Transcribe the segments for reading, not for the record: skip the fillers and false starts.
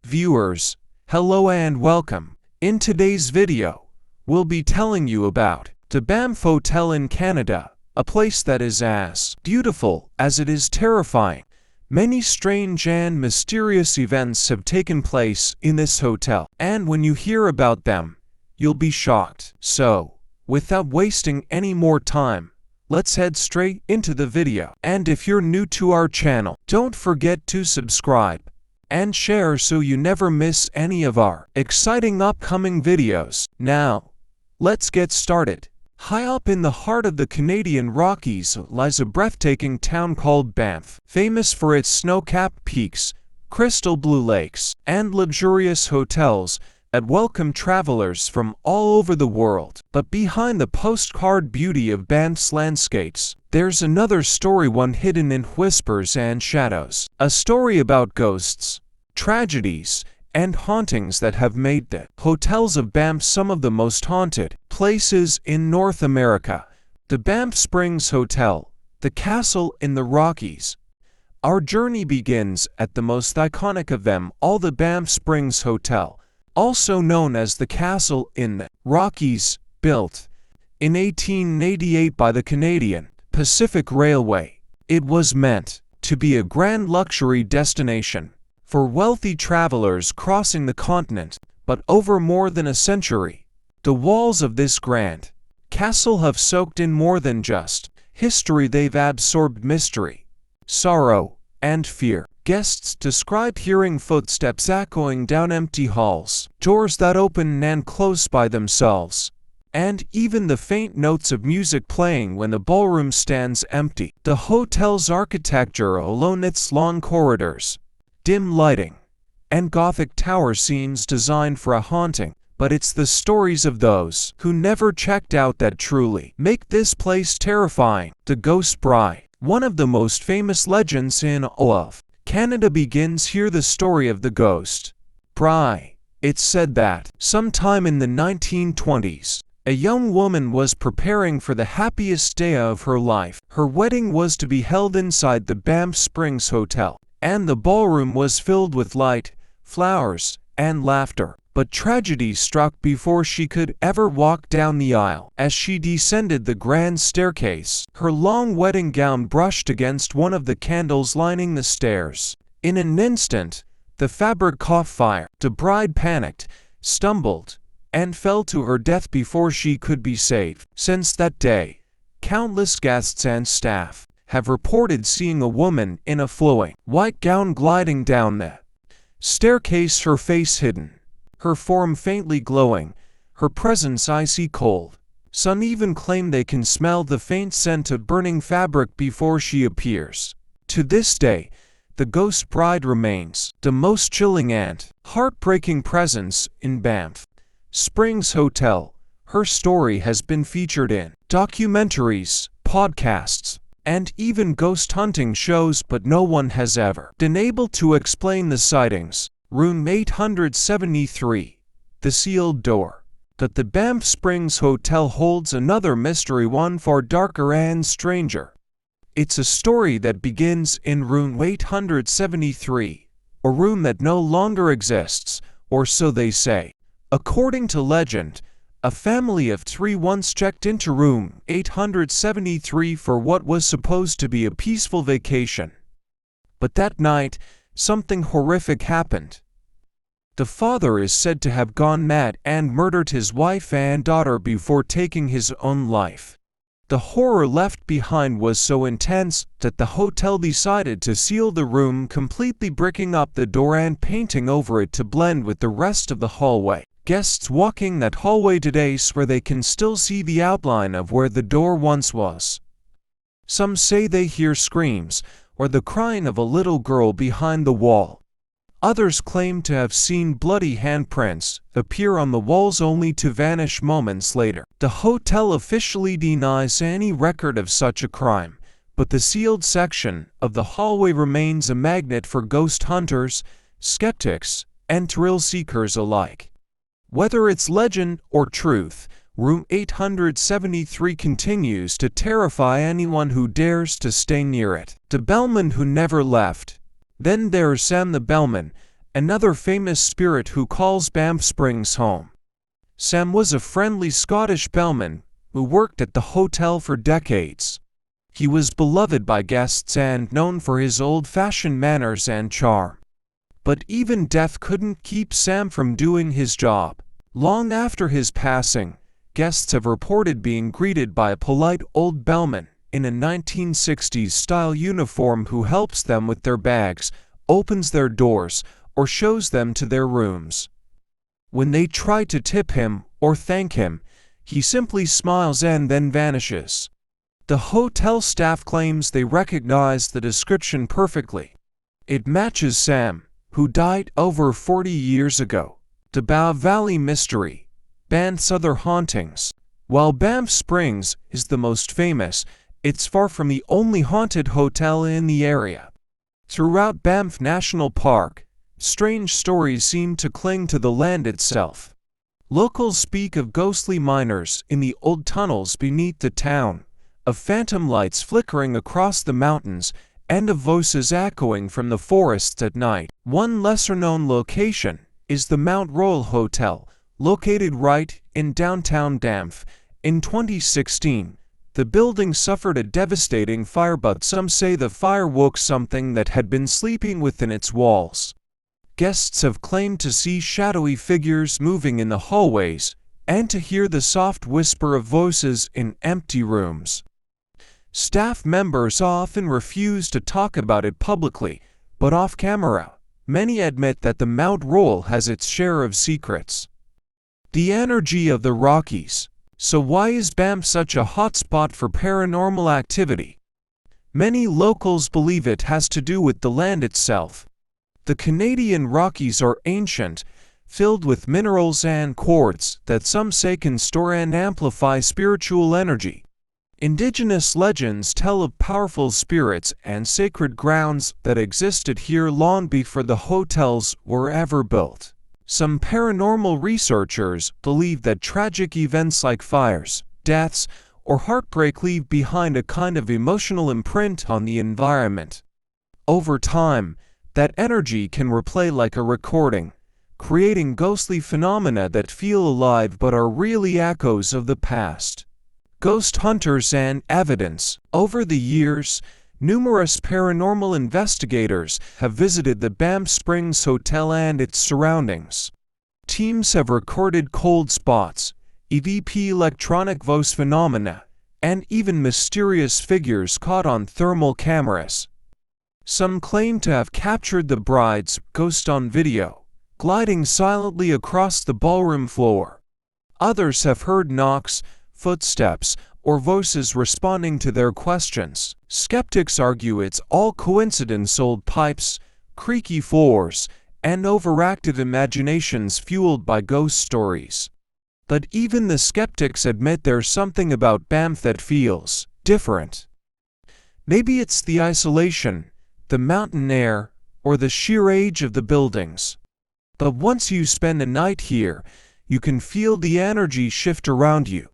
Viewers, hello and welcome. In today's video, we'll be telling you about the Banff Hotel in Canada, a place that is as beautiful as it is terrifying. Many strange and mysterious events have taken place in this hotel, and when you hear about them, you'll be shocked. So, without wasting any more time, let's head straight into the video. And if you're new to our channel, don't forget to subscribe and share so you never miss any of our exciting upcoming videos. Now, let's get started. High up in the heart of the Canadian Rockies lies a breathtaking town called Banff, famous for its snow-capped peaks, crystal blue lakes, and luxurious hotels that welcome travelers from all over the world. But behind the postcard beauty of Banff's landscapes, there's another story, one hidden in whispers and shadows. A story about ghosts, tragedies, and hauntings that have made the hotels of Banff some of the most haunted places in North America. The Banff Springs Hotel, the castle in the Rockies. Our journey begins at the most iconic of them all, the Banff Springs Hotel, also known as the Castle in the Rockies, built in 1888 by the Canadian Pacific Railway. It was meant to be a grand luxury destination for wealthy travelers crossing the continent, but over more than a century, the walls of this grand castle have soaked in more than just history. They've absorbed mystery, sorrow, and fear. Guests describe hearing footsteps echoing down empty halls, doors that open and close by themselves, and even the faint notes of music playing when the ballroom stands empty. The hotel's architecture alone, its long corridors, dim lighting, and Gothic tower seems designed for a haunting, but it's the stories of those who never checked out that truly make this place terrifying. The Ghost Bride, one of the most famous legends in all of Canada, begins here. The story of the Ghost Bride. It's said that sometime in the 1920s, a young woman was preparing for the happiest day of her life. Her wedding was to be held inside the Banff Springs Hotel, and the ballroom was filled with light, flowers, and laughter. But tragedy struck before she could ever walk down the aisle. As she descended the grand staircase, her long wedding gown brushed against one of the candles lining the stairs. In an instant, the fabric caught fire. The bride panicked, stumbled, and fell to her death before she could be saved. Since that day, countless guests and staff have reported seeing a woman in a flowing white gown gliding down the staircase, her face hidden, her form faintly glowing, her presence icy cold. Some even claim they can smell the faint scent of burning fabric before she appears. To this day, the Ghost Bride remains the most chilling and heartbreaking presence in Banff Springs Hotel. Her story has been featured in documentaries, podcasts, and even ghost hunting shows, but no one has ever been able to explain the sightings. Room 873, the sealed door. That the Banff Springs Hotel holds another mystery, one far darker and stranger. It's a story that begins in room 873, a room that no longer exists, or so they say. According to legend, a family of three once checked into room 873 for what was supposed to be a peaceful vacation. But that night, something horrific happened. The father is said to have gone mad and murdered his wife and daughter before taking his own life. The horror left behind was so intense that the hotel decided to seal the room completely, bricking up the door and painting over it to blend with the rest of the hallway. Guests walking that hallway today swear they can still see the outline of where the door once was. Some say they hear screams or the crying of a little girl behind the wall. Others claim to have seen bloody handprints appear on the walls only to vanish moments later. The hotel officially denies any record of such a crime, but the sealed section of the hallway remains a magnet for ghost hunters, skeptics, and thrill seekers alike. Whether it's legend or truth, room 873 continues to terrify anyone who dares to stay near it. The bellman who never left. Then there's Sam the bellman, another famous spirit who calls Banff Springs home. Sam was a friendly Scottish bellman who worked at the hotel for decades. He was beloved by guests and known for his old-fashioned manners and charm. But even death couldn't keep Sam from doing his job. Long after his passing, guests have reported being greeted by a polite old bellman in a 1960s-style uniform who helps them with their bags, opens their doors, or shows them to their rooms. When they try to tip him or thank him, he simply smiles and then vanishes. The hotel staff claims they recognize the description perfectly. It matches Sam, who died over 40 years ago. The Bow Valley Mystery, Banff's other hauntings. While Banff Springs is the most famous, it's far from the only haunted hotel in the area. Throughout Banff National Park, strange stories seem to cling to the land itself. Locals speak of ghostly miners in the old tunnels beneath the town, of phantom lights flickering across the mountains, and of voices echoing from the forests at night. One lesser-known location is the Mount Royal Hotel, located right in downtown Banff. In 2016, the building suffered a devastating fire, but some say the fire woke something that had been sleeping within its walls. Guests have claimed to see shadowy figures moving in the hallways and to hear the soft whisper of voices in empty rooms. Staff members often refuse to talk about it publicly, but off camera, many admit that the Mount Royal has its share of secrets. The energy of the Rockies. So why is Banff such a hotspot for paranormal activity? Many locals believe it has to do with the land itself. The Canadian Rockies are ancient, filled with minerals and quartz that some say can store and amplify spiritual energy. Indigenous legends tell of powerful spirits and sacred grounds that existed here long before the hotels were ever built. Some paranormal researchers believe that tragic events like fires, deaths, or heartbreak leave behind a kind of emotional imprint on the environment. Over time, that energy can replay like a recording, creating ghostly phenomena that feel alive but are really echoes of the past. Ghost hunters and evidence. Over the years, numerous paranormal investigators have visited the Banff Springs Hotel and its surroundings. Teams have recorded cold spots, EVP electronic voice phenomena, and even mysterious figures caught on thermal cameras. Some claim to have captured the bride's ghost on video, gliding silently across the ballroom floor. Others have heard knocks, footsteps, or voices responding to their questions. Skeptics argue it's all coincidence: old pipes, creaky floors, and overactive imaginations fueled by ghost stories. But even the skeptics admit there's something about Banff that feels different. Maybe it's the isolation, the mountain air, or the sheer age of the buildings. But once you spend a night here, you can feel the energy shift around you.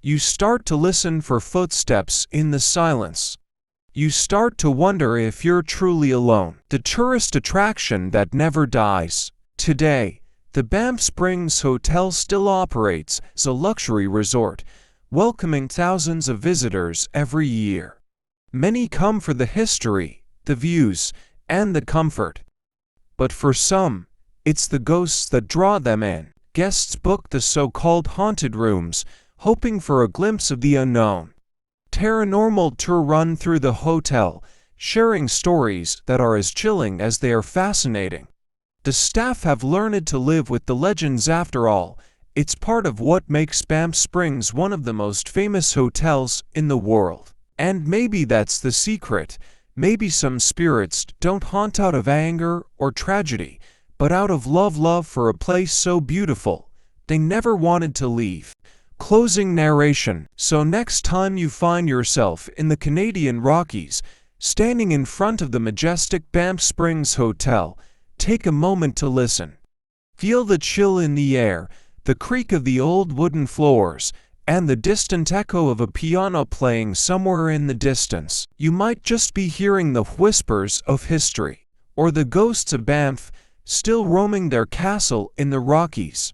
You start to listen for footsteps in the silence. You start to wonder if you're truly alone. The tourist attraction that never dies. Today, the Banff Springs Hotel still operates as a luxury resort, welcoming thousands of visitors every year. Many come for the history, the views, and the comfort. But for some, it's the ghosts that draw them in. Guests book the so-called haunted rooms, hoping for a glimpse of the unknown. Paranormal tour run through the hotel, sharing stories that are as chilling as they are fascinating. The staff have learned to live with the legends. After all, it's part of what makes Banff Springs one of the most famous hotels in the world. And maybe that's the secret. Maybe some spirits don't haunt out of anger or tragedy, but out of love for a place so beautiful, they never wanted to leave. Closing narration. So next time you find yourself in the Canadian Rockies, standing in front of the majestic Banff Springs Hotel, take a moment to listen. Feel the chill in the air, the creak of the old wooden floors, and the distant echo of a piano playing somewhere in the distance. You might just be hearing the whispers of history, or the ghosts of Banff, still roaming their castle in the Rockies.